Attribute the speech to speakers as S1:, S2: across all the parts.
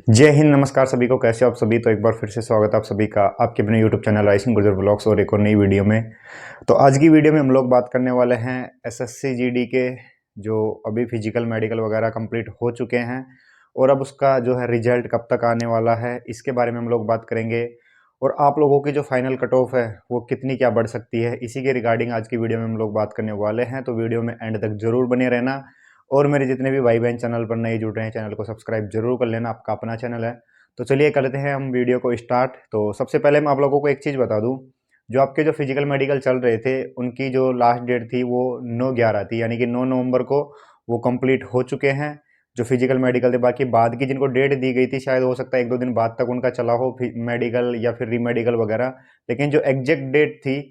S1: जय हिंद, नमस्कार सभी को। कैसे हो आप सभी? तो एक बार फिर से स्वागत है आप सभी का आपके अपने YouTube channel rising Gurjar blogs और एक और नई वीडियो में। तो आज की वीडियो में हम लोग बात करने वाले हैं एसएससी जीडी के जो अभी फिजिकल मेडिकल वगैरह कंप्लीट हो चुके हैं और अब उसका जो है रिजल्ट कब तक आने वाला है, इसके बारे में हम लोग बात करेंगे। और आप लोगों की जो फाइनल कट ऑफ है वो कितनी क्या बढ़ सकती है, इसी के रिगार्डिंग आज की वीडियो में हम लोग बात करने वाले हैं। तो वीडियो में एंड तक जरूर बने रहना और मेरे जितने भी भाई बहन चैनल पर नए जुड़ रहे हैं चैनल को सब्सक्राइब जरूर कर लेना, आपका अपना चैनल है। तो चलिए करते हैं हम वीडियो को स्टार्ट। तो सबसे पहले मैं आप लोगों को एक चीज़ बता दूं, जो आपके जो फिजिकल मेडिकल चल रहे थे उनकी जो लास्ट डेट थी वो 9/11 थी, यानी कि 9 नवंबर को वो कंप्लीट हो चुके हैं जो फिजिकल मेडिकल थे। बाकी बाद की जिनको डेट दी गई थी शायद हो सकता है 1-2 दिन बाद तक उनका चला हो मेडिकल या फिर रीमेडिकल वगैरह, लेकिन जो एग्जैक्ट डेट थी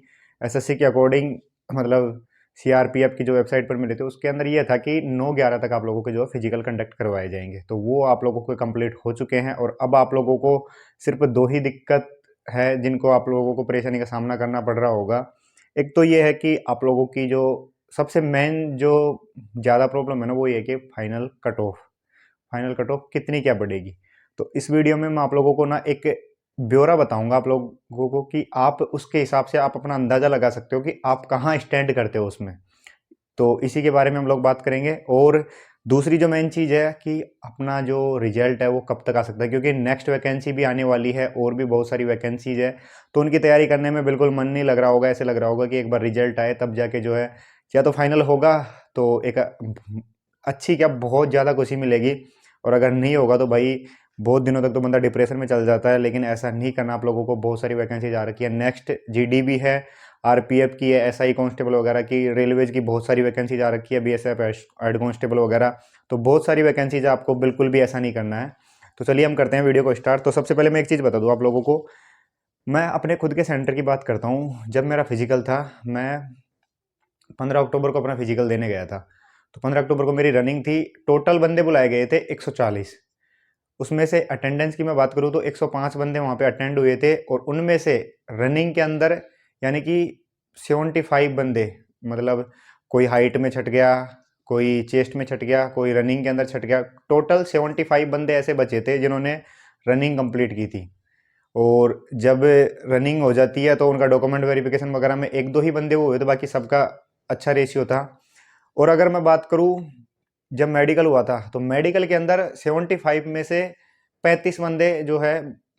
S1: एसएससी के अकॉर्डिंग, मतलब सीआरपीएफ की जो वेबसाइट पर मिले थे उसके अंदर ये था कि 9/11 तक आप लोगों के जो फिजिकल कंडक्ट करवाए जाएंगे। तो वो आप लोगों को कंप्लीट हो चुके हैं और अब आप लोगों को सिर्फ दो ही दिक्कत है जिनको आप लोगों को परेशानी का सामना करना पड़ रहा होगा। एक तो ये है कि आप लोगों की जो सबसे मेन जो ज़्यादा प्रॉब्लम है ना वो ये है कि फाइनल कट ऑफ कितनी क्या बढ़ेगी। तो इस वीडियो में मैं आप लोगों को ना एक ब्यौरा बताऊंगा आप लोगों को कि आप उसके हिसाब से आप अपना अंदाजा लगा सकते हो कि आप कहाँ स्टैंड करते हो उसमें। तो इसी के बारे में हम लोग बात करेंगे। और दूसरी जो मेन चीज़ है कि अपना जो रिजल्ट है वो कब तक आ सकता है, क्योंकि नेक्स्ट वैकेंसी भी आने वाली है और भी बहुत सारी वैकेंसीज है। तो उनकी तैयारी करने में बिल्कुल मन नहीं लग रहा होगा, ऐसे लग रहा होगा कि एक बार रिजल्ट आए तब जाके जो है या तो फाइनल होगा तो एक अच्छी क्या बहुत ज़्यादा खुशी मिलेगी, और अगर नहीं होगा तो भाई बहुत दिनों तक तो बंदा डिप्रेशन में चल जाता है। लेकिन ऐसा नहीं करना आप लोगों को। बहुत सारी वैकेंसीज आ रखी है, नेक्स्ट जीडी भी है, आरपीएफ की है, एसआई कांस्टेबल वगैरह की, रेलवेज की बहुत सारी वैकेंसीज आ रखी है, बीएसएफ हेड कांस्टेबल वगैरह। तो बहुत सारी वैकेंसीज है, आपको बिल्कुल भी ऐसा नहीं करना है। तो चलिए हम करते हैं वीडियो को स्टार्ट। तो सबसे पहले मैं एक चीज़ बता दूं आप लोगों को, मैं अपने खुद के सेंटर की बात करता हूँ। जब मेरा फिजिकल था, मैं 15 अक्टूबर को अपना फिजिकल देने गया था। तो 15 अक्टूबर को मेरी रनिंग थी। टोटल बंदे बुलाए गए थे 140। उसमें से अटेंडेंस की मैं बात करूँ तो 105 बंदे वहाँ पे अटेंड हुए थे, और उनमें से रनिंग के अंदर यानी कि 75 बंदे, मतलब कोई हाइट में छट गया, कोई चेस्ट में छट गया, कोई रनिंग के अंदर छट गया। टोटल 75 बंदे ऐसे बचे थे जिन्होंने रनिंग कंप्लीट की थी। और जब रनिंग हो जाती है तो उनका डॉक्यूमेंट वेरिफिकेशन वगैरह में एक दो ही बंदे वो हुए थे, बाकी सबका अच्छा रेशियो था। और अगर मैं बात करूं जब मेडिकल हुआ था तो मेडिकल के अंदर 75 में से 35 बंदे जो है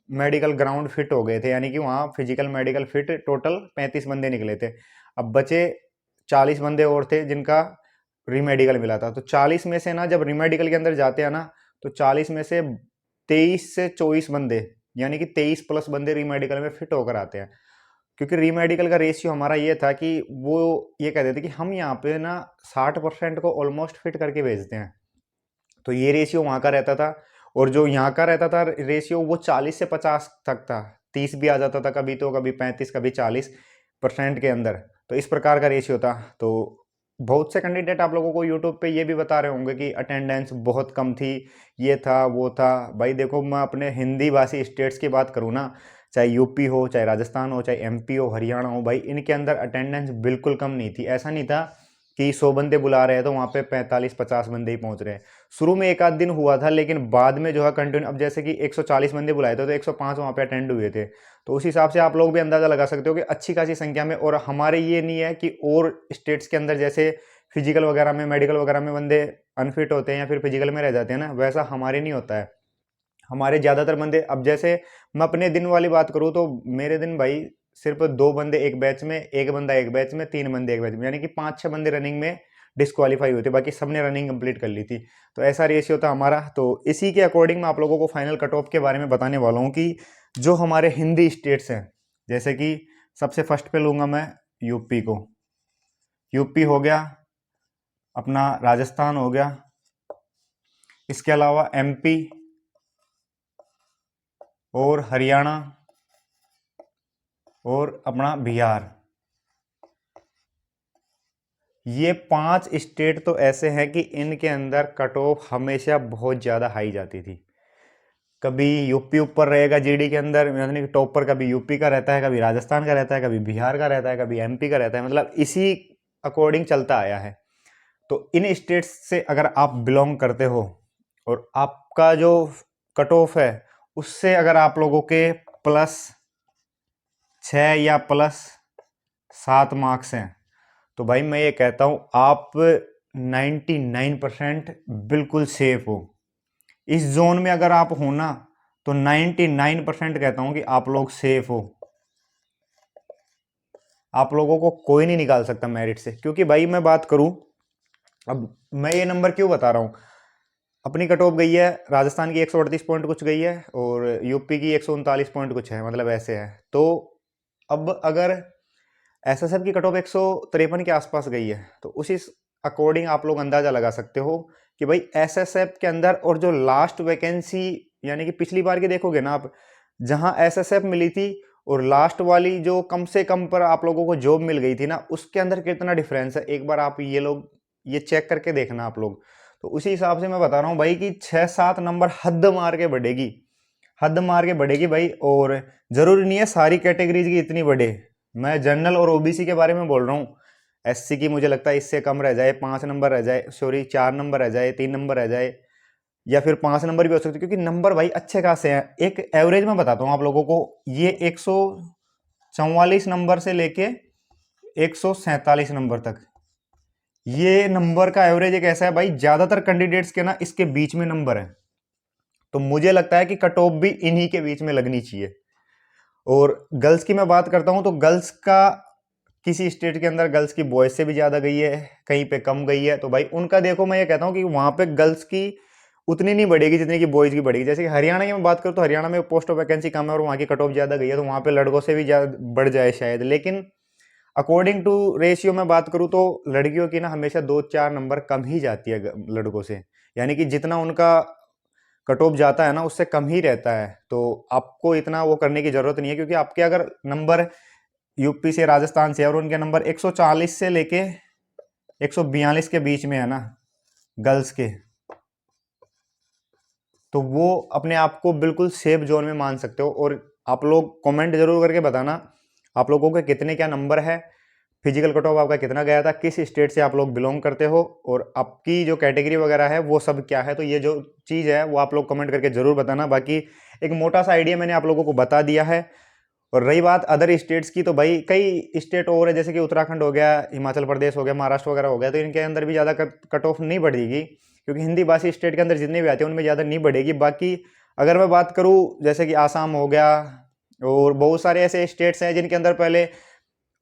S1: मेडिकल ग्राउंड फिट हो गए थे, यानी कि वहाँ फिजिकल मेडिकल फिट टोटल 35 बंदे निकले थे। अब बचे 40 बंदे और थे जिनका रीमेडिकल मिला था। तो 40 में से ना जब रीमेडिकल के अंदर जाते हैं ना तो 40 में से 23 से 24 बंदे, यानी कि 23 प्लस बंदे रीमेडिकल में फिट होकर आते हैं। क्योंकि रीमेडिकल का रेशियो हमारा ये था कि वो ये कहते थे कि हम यहाँ पे ना 60% को ऑलमोस्ट फिट करके भेजते हैं। तो ये रेशियो वहाँ का रहता था, और जो यहाँ का रहता था रेशियो वो 40 से 50 तक था। 30 भी आ जाता था कभी, तो कभी 35, कभी 40% के अंदर। तो इस प्रकार का रेशियो था। तो बहुत से कैंडिडेट आप लोगों को यूट्यूब पे ये भी बता रहे होंगे कि अटेंडेंस बहुत कम थी, ये था वो था। भाई देखो, मैं अपने हिंदी भाषी स्टेट्स की बात करूँ ना, चाहे यूपी हो, चाहे राजस्थान हो, चाहे एमपी हो, हरियाणा हो, भाई इनके अंदर अटेंडेंस बिल्कुल कम नहीं थी। ऐसा नहीं था कि 100 बंदे बुला रहे हैं तो वहाँ पे 45-50 बंदे ही पहुँच रहे हैं। शुरू में एक आध दिन हुआ था, लेकिन बाद में जो है कंटिन्यू, अब जैसे कि 140 बंदे बुलाए थे तो 105 वहाँ पे अटेंड हुए थे। तो उस हिसाब से आप लोग भी अंदाजा लगा सकते हो कि अच्छी खासी संख्या में। और हमारे ये नहीं है कि और स्टेट्स के अंदर जैसे फिजिकल वगैरह में, मेडिकल वगैरह में बंदे अनफिट होते हैं या फिर फिजिकल में रह जाते हैं ना, वैसा हमारे नहीं होता है। हमारे ज़्यादातर बंदे, अब जैसे मैं अपने दिन वाली बात करूँ तो मेरे दिन भाई सिर्फ 2 बंदे एक बैच में, एक बंदा एक बैच में, 3 बंदे एक बैच में, यानी कि 5-6 बंदे रनिंग में डिस्क्वालीफाई हुए थे, बाकी सबने रनिंग कंप्लीट कर ली थी। तो ऐसा रेशियो था हमारा। तो इसी के अकॉर्डिंग मैं आप लोगों को फाइनल कट ऑफ के बारे में बताने वाला हूँ कि जो हमारे हिंदी स्टेट्स हैं, जैसे कि सबसे फर्स्ट पे लूँगा मैं यूपी को। यूपी हो गया अपना, राजस्थान हो गया, इसके अलावा एमपी और हरियाणा और अपना बिहार। ये 5 स्टेट तो ऐसे हैं कि इनके अंदर कट ऑफ हमेशा बहुत ज़्यादा हाई जाती थी। कभी यूपी ऊपर रहेगा जीडी के अंदर, यानी कि टॉप पर कभी यूपी का रहता है, कभी राजस्थान का रहता है, कभी बिहार का रहता है, कभी एमपी का रहता है, मतलब इसी अकॉर्डिंग चलता आया है। तो इन स्टेट्स से अगर आप बिलोंग करते हो और आपका जो कट ऑफ है उससे अगर आप लोगों के +6 या +7 मार्क्स हैं तो भाई मैं ये कहता हूं आप 99% बिल्कुल सेफ हो। इस जोन में अगर आप हो ना तो 99% कहता हूं कि आप लोग सेफ हो। आप लोगों को कोई नहीं निकाल सकता मेरिट से, क्योंकि भाई मैं बात करूं, अब मैं ये नंबर क्यों बता रहा हूं। अपनी कट ऑफ गई है राजस्थान की 138 पॉइंट कुछ गई है और यूपी की 139 पॉइंट कुछ है, मतलब ऐसे है। तो अब अगर एसएसएफ की कट ऑफ 153 के आसपास गई है तो उसी अकॉर्डिंग आप लोग अंदाजा लगा सकते हो कि भाई एसएसएफ के अंदर और जो लास्ट वैकेंसी, यानी कि पिछली बार की देखोगे ना आप, जहां एसएसएफ मिली थी और लास्ट वाली जो कम से कम पर आप लोगों को जॉब मिल गई थी ना, उसके अंदर कितना डिफरेंस है एक बार आप ये चेक करके देखना आप लोग। तो उसी हिसाब से मैं बता रहा हूँ भाई कि 6-7 नंबर हद मार के बढ़ेगी, हद मार के बढ़ेगी भाई। और जरूरी नहीं है सारी कैटेगरीज की इतनी बढ़े, मैं जनरल और ओबीसी के बारे में बोल रहा हूँ। एससी की मुझे लगता है इससे कम रह जाए, 5 नंबर रह जाए, सॉरी 4 नंबर रह जाए, 3 नंबर रह जाए, या फिर 5 नंबर भी हो सकते, क्योंकि नंबर भाई अच्छे खासे हैं। एक एवरेज में बताता हूँ आप लोगों को, ये 144 नंबर से लेके 147 नंबर तक, ये नंबर का एवरेज एक ऐसा है भाई, ज्यादातर कैंडिडेट्स के ना इसके बीच में नंबर है। तो मुझे लगता है कि कट ऑफ भी इन्हीं के बीच में लगनी चाहिए। और गर्ल्स की मैं बात करता हूं तो गर्ल्स का किसी स्टेट के अंदर गर्ल्स की बॉयज से भी ज्यादा गई है, कहीं पे कम गई है। तो भाई उनका देखो, मैं ये कहता हूं कि वहां पे गर्ल्स की उतनी नहीं बढ़ेगी जितनी की बॉयज की बढ़ेगी। जैसे कि हरियाणा की मैं बात करूं तो हरियाणा में पोस्ट ऑफ वैकेंसी कम है और वहां की कट ऑफ ज्यादा गई है, तो वहां पे लड़कों से भी ज्यादा बढ़ जाए शायद। लेकिन अकॉर्डिंग टू रेशियो में बात करूं तो लड़कियों की ना हमेशा 2-4 नंबर कम ही जाती है लड़कों से, यानी कि जितना उनका कट ऑफ जाता है ना उससे कम ही रहता है। तो आपको इतना वो करने की जरूरत नहीं है, क्योंकि आपके अगर नंबर यूपी से राजस्थान से और उनके नंबर 140 से लेके 142 के बीच में है ना गर्ल्स के, तो वो अपने आप को बिल्कुल सेफ जोन में मान सकते हो। और आप लोग कमेंट जरूर करके बताना आप लोगों के कितने क्या नंबर है, फिजिकल कट ऑफ आपका कितना गया था, किस स्टेट से आप लोग बिलोंग करते हो, और आपकी जो कैटेगरी वगैरह है वो सब क्या है। तो ये जो चीज़ है वो आप लोग कमेंट करके जरूर बताना। बाकी एक मोटा सा आइडिया मैंने आप लोगों को बता दिया है। और रही बात अदर स्टेट्स की, तो भाई कई स्टेट और है, जैसे कि उत्तराखंड हो गया, हिमाचल प्रदेश हो गया, महाराष्ट्र वगैरह हो गया, तो इनके अंदर भी ज़्यादा कट ऑफ नहीं बढ़ेगी, क्योंकि हिंदी भाषी स्टेट के अंदर जितने भी आते हैं उनमें ज़्यादा नहीं बढ़ेगी। बाकी अगर मैं बात करूँ जैसे कि आसाम हो गया और बहुत सारे ऐसे स्टेट्स हैं जिनके अंदर पहले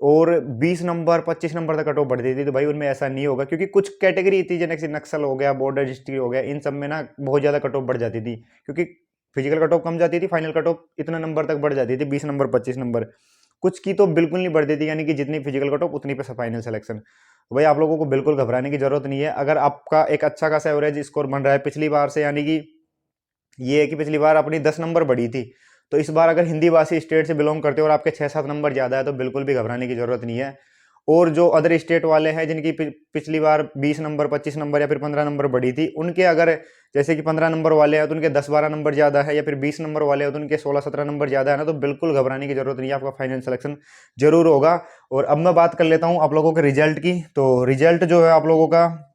S1: और 20 नंबर 25 नंबर तक कट ऑफ बढ़ती थी, तो भाई उनमें ऐसा नहीं होगा, क्योंकि कुछ कैटेगरी थी जैसे नक्सल हो गया, बॉर्डर डिस्ट्रिक्ट हो गया, इन सब में ना बहुत ज़्यादा कट ऑफ बढ़ जाती थी, क्योंकि फिजिकल कट ऑफ कम जाती थी, फाइनल कट ऑफ इतना नंबर तक बढ़ जाती थी, 20 नंबर 25 नंबर। कुछ की तो बिल्कुल नहीं बढ़ती थी, यानी कि जितनी फिजिकल कट ऑफ उतनी पे फाइनल सिलेक्शन। तो भाई आप लोगों को बिल्कुल घबराने की जरूरत नहीं है। अगर आपका एक अच्छा खासा एवरेज स्कोर बन रहा है पिछली बार से, यानी कि ये है कि पिछली बार अपनी 10 नंबर बढ़ी थी, तो इस बार अगर हिंदी भाषी स्टेट से बिलोंग करते हो और आपके 6-7 नंबर ज़्यादा है तो बिल्कुल भी घबराने की जरूरत नहीं है। और जो अदर स्टेट वाले हैं जिनकी पिछली बार 20 नंबर 25 नंबर या फिर 15 नंबर बढ़ी थी, उनके अगर जैसे कि 15 नंबर वाले हैं तो उनके 10-12 नंबर ज़्यादा है, या फिर 20 नंबर वाले हैं तो उनके 16-17 नंबर ज़्यादा है ना, तो बिल्कुल घबराने की जरूरत नहीं है, आपका फाइनल सिलेक्शन जरूर होगा। और अब मैं बात कर लेता हूँ आप लोगों के रिजल्ट की। तो रिजल्ट जो है आप लोगों का,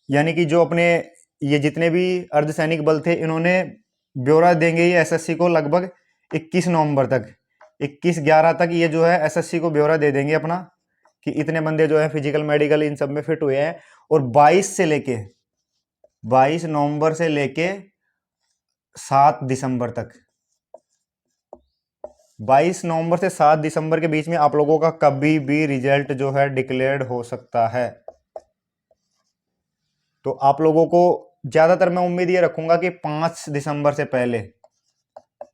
S1: यानी कि जो अपने ये जितने भी अर्धसैनिक बल थे इन्होंने ब्यौरा देंगे ये एसएससी को लगभग 21 नवंबर तक, 21/11 तक ये जो है एसएससी को ब्यौरा दे देंगे अपना, कि इतने बंदे जो है फिजिकल मेडिकल इन सब में फिट हुए हैं। और 22 नवंबर से लेके 7 दिसंबर तक, 22 नवंबर से 7 दिसंबर के बीच में आप लोगों का कभी भी रिजल्ट जो है डिक्लेयर्ड हो सकता है। तो आप लोगों को ज्यादातर मैं उम्मीद ये रखूंगा कि 5 दिसंबर से पहले,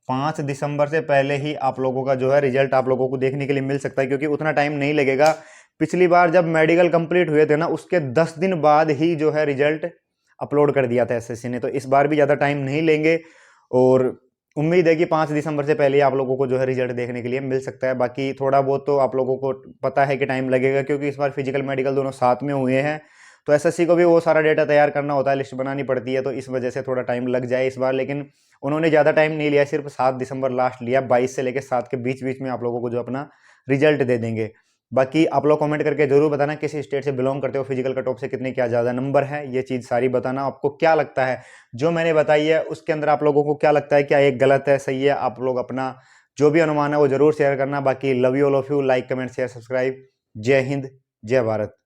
S1: 5 दिसंबर से पहले ही आप लोगों का जो है रिजल्ट आप लोगों को देखने के लिए मिल सकता है, क्योंकि उतना टाइम नहीं लगेगा। पिछली बार जब मेडिकल कंप्लीट हुए थे ना उसके 10 दिन बाद ही जो है रिजल्ट अपलोड कर दिया था एसएससी ने, तो इस बार भी ज़्यादा टाइम नहीं लेंगे। और उम्मीद है कि 5 दिसंबर से पहले आप लोगों को जो है रिजल्ट देखने के लिए मिल सकता है। बाकी थोड़ा बहुत तो आप लोगों को पता है कि टाइम लगेगा, क्योंकि इस बार फिजिकल मेडिकल दोनों साथ में हुए हैं, तो एसएससी को भी वो सारा डेटा तैयार करना होता है, लिस्ट बनानी पड़ती है, तो इस वजह से थोड़ा टाइम लग जाए इस बार। लेकिन उन्होंने ज़्यादा टाइम नहीं लिया, सिर्फ 7 दिसंबर लास्ट लिया, 22 से लेकर 7 के बीच बीच में आप लोगों को जो अपना रिजल्ट दे देंगे। बाकी आप लोग कमेंट करके जरूर बताना किस स्टेट से बिलोंग करते हो, फिजिकल कट ऑफ से कितने क्या ज़्यादा नंबर है, ये चीज़ सारी बताना। आपको क्या लगता है जो मैंने बताई है उसके अंदर आप लोगों को क्या लगता है, क्या एक गलत है सही है, आप लोग अपना जो भी अनुमान है वो जरूर शेयर करना। बाकी love you all of you, like comment share subscribe. जय हिंद, जय भारत।